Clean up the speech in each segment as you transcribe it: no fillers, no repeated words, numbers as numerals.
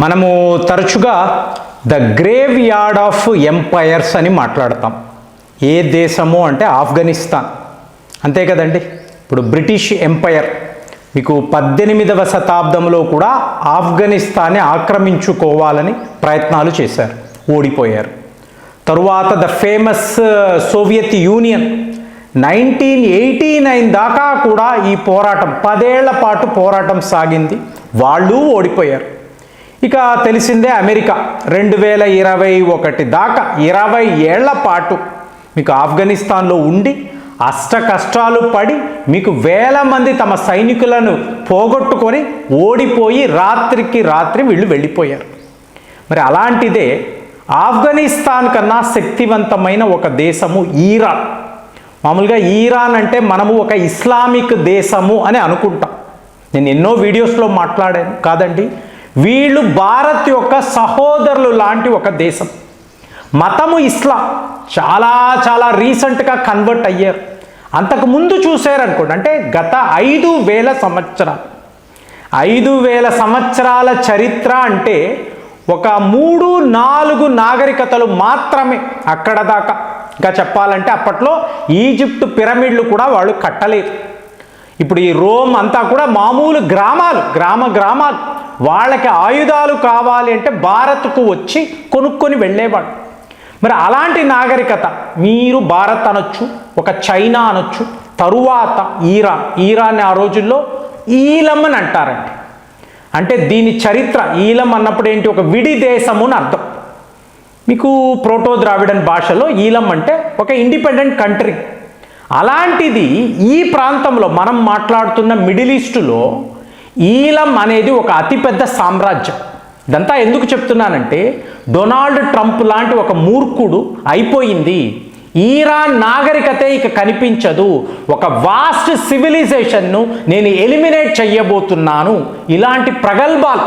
మనము తరచుగా the graveyard of empires అని మాట్లాడతాం. ఏ దేశము అంటే ఆఫ్ఘనిస్తాన్, అంతే కదండి. ఇప్పుడు బ్రిటిష్ ఎంపైర్ మీకు 18వ శతాబ్దంలో కూడా ఆఫ్ఘనిస్తాన్ని ఆక్రమించుకోవాలని ప్రయత్నాలు చేశారు, ఓడిపోయారు. తరువాత ద ఫేమస్ సోవియట్ యూనియన్ 1989 దాకా కూడా ఈ పోరాటం 10 ఏళ్ల పాటు పోరాటం సాగింది, వాళ్ళు ఓడిపోయారు. ఇక తెలిసిందే అమెరికా 2021 దాకా 20 ఏళ్ల పాటు మీకు ఆఫ్ఘనిస్తాన్లో ఉండి అష్ట కష్టాలు పడి మీకు వేల మంది తమ సైనికులను పోగొట్టుకొని ఓడిపోయి రాత్రికి రాత్రి వీళ్ళు వెళ్ళిపోయారు. మరి అలాంటిదే ఆఫ్ఘనిస్తాన్ కన్నా శక్తివంతమైన ఒక దేశము ఇరాన్. మామూలుగా ఇరాన్ అంటే మనము ఒక ఇస్లామిక్ దేశము అని అనుకుంటాం. నేను ఎన్నో వీడియోస్లో మాట్లాడాను కాదండి. వీళ్ళు భారత్ యొక్క సహోదరులు లాంటి ఒక దేశం. మతము ఇస్లాం, చాలా చాలా రీసెంట్గా కన్వర్ట్ అయ్యారు. అంతకుముందు చూసారనుకోండి, అంటే గత 5000 సంవత్సరాలు, 5000 సంవత్సరాల చరిత్ర అంటే ఒక 3-4 నాగరికతలు మాత్రమే అక్కడ దాకా. ఇంకా చెప్పాలంటే అప్పట్లో ఈజిప్ట్ పిరమిడ్లు కూడా వాళ్ళు కట్టలేదు. ఇప్పుడు ఈ రోమ్ అంతా కూడా మామూలు గ్రామాలు, గ్రామాలు. వాళ్ళకి ఆయుధాలు కావాలి అంటే భారత్కు వచ్చి కొనుక్కొని వెళ్ళేవాడు. మరి అలాంటి నాగరికత మీరు భారత్ అనొచ్చు, ఒక చైనా అనొచ్చు, తరువాత ఈరాన్ ఆ రోజుల్లో ఈలం అని అంటారండి. అంటే దీని చరిత్ర, ఈలం అన్నప్పుడు ఏంటి, ఒక విడి దేశము అని అర్థం. మీకు ప్రోటో ద్రావిడన్ భాషలో ఈలం అంటే ఒక ఇండిపెండెంట్ కంట్రీ. అలాంటిది ఈ ప్రాంతంలో మనం మాట్లాడుతున్న మిడిల్ ఈస్టులో ఈలం అనేది ఒక అతిపెద్ద సామ్రాజ్యం. ఇదంతా ఎందుకు చెప్తున్నానంటే, డొనాల్డ్ ట్రంప్ లాంటి ఒక మూర్ఖుడు అయిపోయింది, ఈరాన్ నాగరికతే ఇక కనిపించదు, ఒక వాస్ట్ సివిలైజేషన్ను నేను ఎలిమినేట్ చెయ్యబోతున్నాను, ఇలాంటి ప్రగల్భాలు,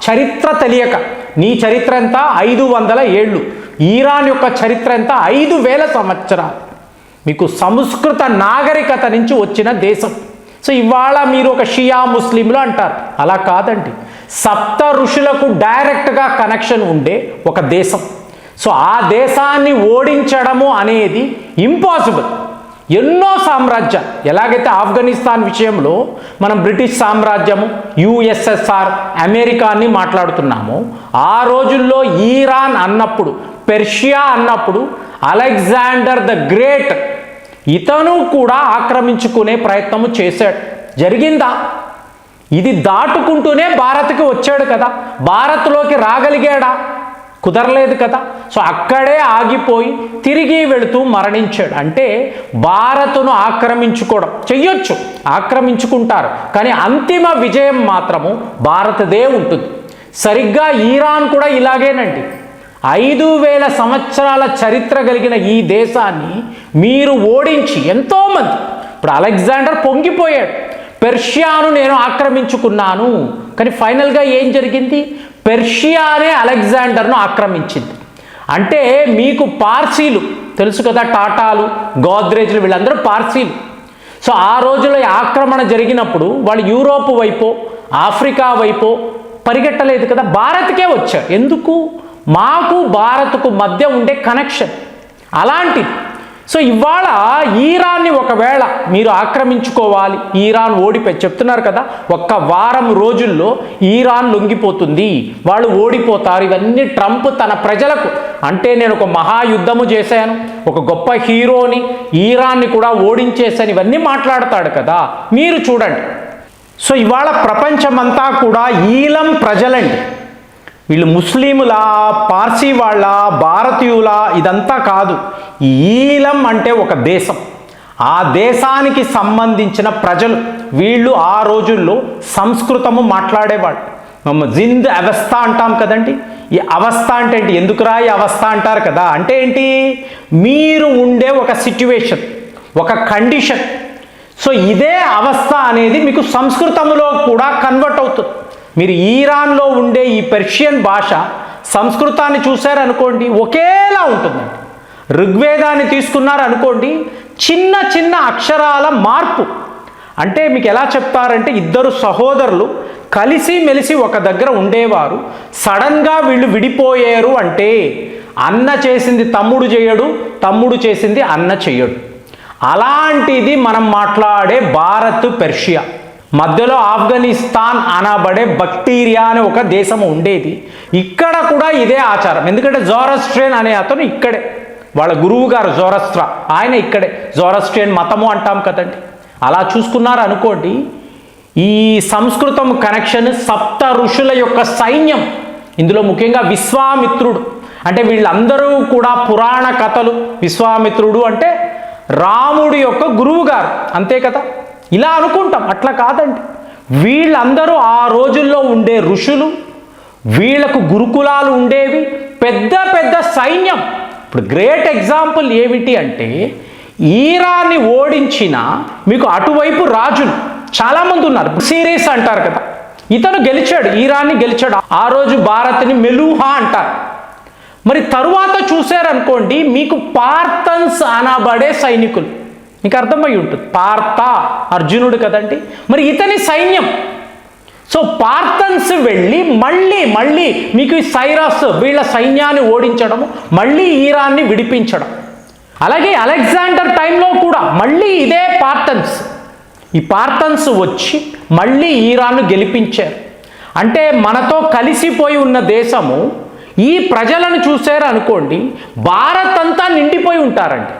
చరిత్ర తెలియక. నీ చరిత్ర ఎంత? 500 ఏళ్ళు. ఈరాన్ యొక్క చరిత్ర ఎంత? 5000 సంవత్సరాలు. మీకు సంస్కృత నాగరికత నుంచి వచ్చిన దేశం. సో ఇవాళ మీరు ఒక షియా ముస్లింలు అంటారు, అలా కాదండి. సప్త ఋషులకు డైరెక్ట్గా కనెక్షన్ ఉండే ఒక దేశం. సో ఆ దేశాన్ని ఓడించడము అనేది ఇంపాసిబుల్. ఎన్నో సామ్రాజ్యాలు, ఎలాగైతే ఆఫ్ఘనిస్తాన్ విషయంలో మనం బ్రిటిష్ సామ్రాజ్యము, యుఎస్ఎస్ఆర్, అమెరికాని మాట్లాడుతున్నామో, ఆ రోజుల్లో ఈరాన్ అన్నప్పుడు, పెర్షియా అన్నప్పుడు అలెగ్జాండర్ ద గ్రేట్ ఇతను కూడా ఆక్రమించుకునే ప్రయత్నము చేశాడు. జరిగిందా? ఇది దాటుకుంటూనే భారత్కి వచ్చాడు కదా, భారత్లోకి రాగలిగాడా? కుదరలేదు కదా. సో అక్కడే ఆగిపోయి తిరిగి వెళుతూ మరణించాడు. అంటే భారత్ను ఆక్రమించుకోవడం చెయ్యొచ్చు, ఆక్రమించుకుంటారు, కానీ అంతిమ విజయం మాత్రము భారతదే ఉంటుంది. సరిగ్గా ఈరాన్ కూడా ఇలాగేనండి. 5000 సంవత్సరాల చరిత్ర కలిగిన ఈ దేశాన్ని మీరు ఓడించి ఎంతోమంది, ఇప్పుడు అలెగ్జాండర్ పొంగిపోయాడు, పెర్షియాను నేను ఆక్రమించుకున్నాను, కానీ ఫైనల్గా ఏం జరిగింది? పెర్షియానే అలెగ్జాండర్ను ఆక్రమించింది. అంటే మీకు పార్సీలు తెలుసు కదా, టాటాలు, గోద్రేజ్లు, వీళ్ళందరూ పార్సీలు. సో ఆ రోజుల్లో ఆక్రమణ జరిగినప్పుడు వాళ్ళు యూరోప్ వైపో ఆఫ్రికా వైపో పరిగెట్టలేదు కదా, భారత్కే వచ్చారు. ఎందుకు? మాకు భారత్కు మధ్య ఉండే కనెక్షన్ అలాంటిది. సో ఇవాళ ఈరాన్ని ఒకవేళ మీరు ఆక్రమించుకోవాలి, ఈరాన్ ఓడిపోయి చెప్తున్నారు కదా, ఒక్క వారం రోజుల్లో ఈరాన్ లొంగిపోతుంది, వాళ్ళు ఓడిపోతారు. ఇవన్నీ ట్రంప్ తన ప్రజలకు, అంటే నేను ఒక మహాయుద్ధము చేశాను, ఒక గొప్ప హీరోని, ఈరాన్ని కూడా ఓడించేసాను, ఇవన్నీ మాట్లాడతాడు కదా. మీరు చూడండి. సో ఇవాళ ప్రపంచమంతా కూడా ఈలం ప్రజలండి. వీళ్ళు ముస్లిముల, పార్సీ వాళ్ళ, భారతీయుల, ఇదంతా కాదు. ఈలం అంటే ఒక దేశం, ఆ దేశానికి సంబంధించిన ప్రజలు. వీళ్ళు ఆ రోజుల్లో సంస్కృతము మాట్లాడేవాళ్ళు. మేము జింద్ అవస్థ అంటాం కదండి. ఈ అవస్థ అంటే ఏంటి? ఎందుకురా ఈ అవస్థ అంటారు కదా. అంటే ఏంటి? మీరు ఉండే ఒక సిచ్యువేషన్, ఒక కండిషన్. సో ఇదే అవస్థ అనేది మీకు సంస్కృతంలో కూడా కన్వర్ట్ అవుతుంది. మీరు ఈరాన్లో ఉండే ఈ పెర్షియన్ భాష సంస్కృతాన్ని చూశారనుకోండి, ఒకేలా ఉంటుందండి. ఋగ్వేదాన్ని తీసుకున్నారనుకోండి, చిన్న చిన్న అక్షరాల మార్పు. అంటే మీకు ఎలా చెప్తారంటే, ఇద్దరు సహోదరులు కలిసి మెలిసి ఒక దగ్గర ఉండేవారు. సడన్గా వీళ్ళు విడిపోయారు అంటే అన్న చేసింది తమ్ముడు చేయడు, తమ్ముడు చేసింది అన్న చెయ్యడు. అలాంటిది మనం మాట్లాడే భారత్ పెర్షియా మధ్యలో ఆఫ్ఘనిస్తాన్ అనబడే బక్టీరియా అనే ఒక దేశం ఉండేది. ఇక్కడ కూడా ఇదే ఆచారం. ఎందుకంటే జోరాస్ట్రియన్ అనే అతను ఇక్కడే, వాళ్ళ గురువు గారు జోరాస్ట్రా, ఆయన ఇక్కడే. జోరాస్ట్రియన్ మతము అంటాం కదండి. అలా చూసుకున్నారు అనుకోండి. ఈ సంస్కృతం కనెక్షన్ సప్త ఋషుల యొక్క సైన్యం, ఇందులో ముఖ్యంగా విశ్వామిత్రుడు, అంటే వీళ్ళందరూ కూడా పురాణ కథలు. విశ్వామిత్రుడు అంటే రాముడి యొక్క గురువు గారు, అంతే కదా. ఇలా అనుకుంటాం, అట్లా కాదండి. వీళ్ళందరూ ఆ రోజుల్లో ఉండే ఋషులు, వీళ్ళకు గురుకులాలు ఉండేవి, పెద్ద పెద్ద సైన్యం. ఇప్పుడు గ్రేట్ ఎగ్జాంపుల్ ఏమిటి అంటే ఈరాన్ని ఓడించిన మీకు అటువైపు రాజులు చాలామంది ఉన్నారు. సిరీస్ అంటారు కదా, ఇతను గెలిచాడు, ఈరాన్ని గెలిచాడు. ఆ రోజు భారత్ని మెలూహా అంటారు. మరి తరువాత చూశారనుకోండి, మీకు పార్థన్స్ అనబడే సైనికులు, మీకు అర్థమై ఉంటుంది. పార్థ అర్జునుడు కదండి, మరి ఇతని సైన్యం. సో పార్థన్స్ వెళ్ళి మళ్ళీ మీకు ఈ సైరస్ వీళ్ళ సైన్యాన్ని ఓడించడము, మళ్ళీ ఈరాన్ని విడిపించడం. అలాగే అలెగ్జాండర్ టైంలో కూడా మళ్ళీ ఇదే పార్థన్స్, ఈ పార్థన్స్ వచ్చి మళ్ళీ ఈరాన్ను గెలిపించారు. అంటే మనతో కలిసిపోయి ఉన్న దేశము, ఈ ప్రజలను చూశారు అనుకోండి, భారత్ అంతా నిండిపోయి ఉంటారండి.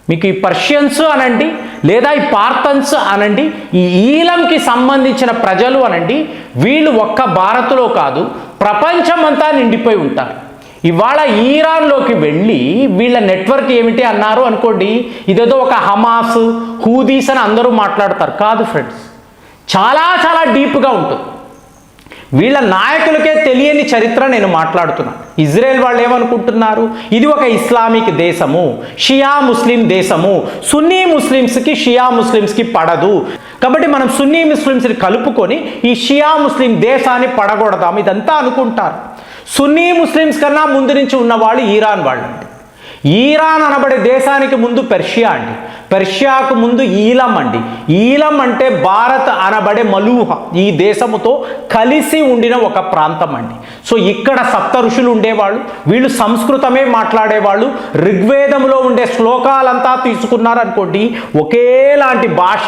మీకు ఈ పర్షియన్స్ అనండి, లేదా ఈ పార్థన్స్ అనండి, ఈ ఈలంకి సంబంధించిన ప్రజలు అనండి, వీళ్ళు ఒక్క భారత్లో కాదు, ప్రపంచమంతా నిండిపోయి ఉంటారు. ఇవాళ ఈరాన్లోకి వెళ్ళి వీళ్ళ నెట్వర్క్ ఏమిటి అన్నారు అనుకోండి, ఇదేదో ఒక హమాస్, హూదీస్ అని అందరూ మాట్లాడతారు. కాదు ఫ్రెండ్స్, చాలా చాలా డీప్గా ఉంటుంది. వీళ్ళ నాయకులకే తెలియని చరిత్ర నేను మాట్లాడుతున్నాను. ఇజ్రాయెల్ వాళ్ళు ఏమనుకుంటున్నారు, ఇది ఒక ఇస్లామిక్ దేశము, షియా ముస్లిం దేశము, సున్నీ ముస్లిమ్స్కి షియా ముస్లిమ్స్కి పడదు, కాబట్టి మనం సున్నీ ముస్లిమ్స్ని కలుపుకొని ఈ షియా ముస్లిం దేశాన్ని పడగొడదాం, ఇదంతా అనుకుంటారు. సున్నీ ముస్లిమ్స్ కన్నా ముందు నుంచి ఉన్నవాళ్ళు ఈరాన్ వాళ్ళండి. ఈరాన్ అనబడే దేశానికి ముందు పెర్షియా అండి, పెర్షియాకు ముందు ఈలం అండి. ఈలం అంటే భారత్ అనబడే మలూహ, ఈ దేశముతో కలిసి ఉండిన ఒక ప్రాంతం అండి. సో ఇక్కడ సప్త ఋషులు ఉండేవాళ్ళు, వీళ్ళు సంస్కృతమే మాట్లాడేవాళ్ళు. ఋగ్వేదంలో ఉండే శ్లోకాలంతా తీసుకున్నారనుకోండి, ఒకేలాంటి భాష,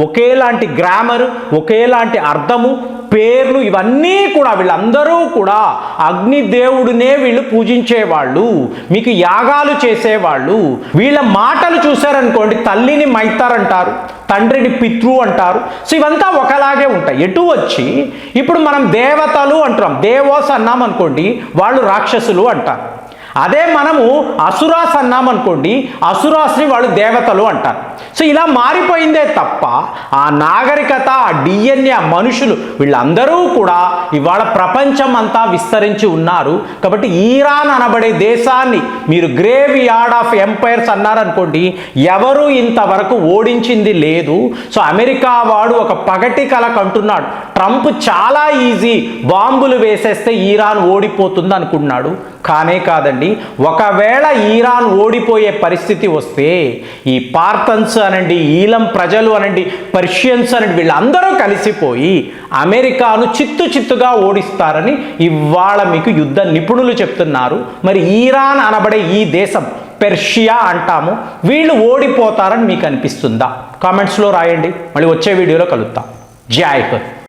ఒకేలాంటి గ్రామర్, ఒకేలాంటి అర్థము, పేర్లు, ఇవన్నీ కూడా వీళ్ళందరూ కూడా అగ్నిదేవుడినే వీళ్ళు పూజించేవాళ్ళు, మీకు యాగాలు చేసేవాళ్ళు. వీళ్ళ మాటలు చూశారనుకోండి, తల్లిని మైతారంటారు, తండ్రిని పితృ అంటారు. సో ఇవంతా ఒకలాగే ఉంటాయి. ఎటు వచ్చి ఇప్పుడు మనం దేవతలు అంటాం, దేవోస్ అన్నాం అనుకోండి, వాళ్ళు రాక్షసులు అంటారు. అదే మనము అసురాస్ అన్నామనుకోండి, అసురాస్ని వాళ్ళు దేవతలు అంటారు. సో ఇలా మారిపోయిందే తప్ప ఆ నాగరికత, ఆ డిఎన్ఏ, ఆ మనుషులు వీళ్ళందరూ కూడా ఇవాళ ప్రపంచం అంతా విస్తరించి ఉన్నారు. కాబట్టి ఈరాన్ అనబడే దేశాన్ని మీరు గ్రేవ్ యార్డ్ ఆఫ్ ఎంపైర్స్ అన్నారనుకోండి, ఎవరు ఇంతవరకు ఓడించింది లేదు. సో అమెరికా వాడు ఒక పగటి కల కంటున్నాడు, ట్రంప్ చాలా ఈజీ, బాంబులు వేసేస్తే ఈరాన్ ఓడిపోతుంది అనుకున్నాడు. కానే కాదండి. ఒకవేళ ఈరాన్ ఓడిపోయే పరిస్థితి వస్తే ఈ పార్థన్స్ అనండి, ఈలం ప్రజలు అనండి, పర్షియన్స్ అనండి, వీళ్ళందరూ కలిసిపోయి అమెరికాను చిత్తుగా ఓడిస్తారని ఇవాళ మీకు యుద్ధ నిపుణులు చెప్తున్నారు. మరి ఈరాన్ అనబడే ఈ దేశం, పెర్షియా అంటాము, వీళ్ళు ఓడిపోతారని మీకు అనిపిస్తుందా? కామెంట్స్లో రాయండి. మళ్ళీ వచ్చే వీడియోలో కలుద్దాం. జై హింద్.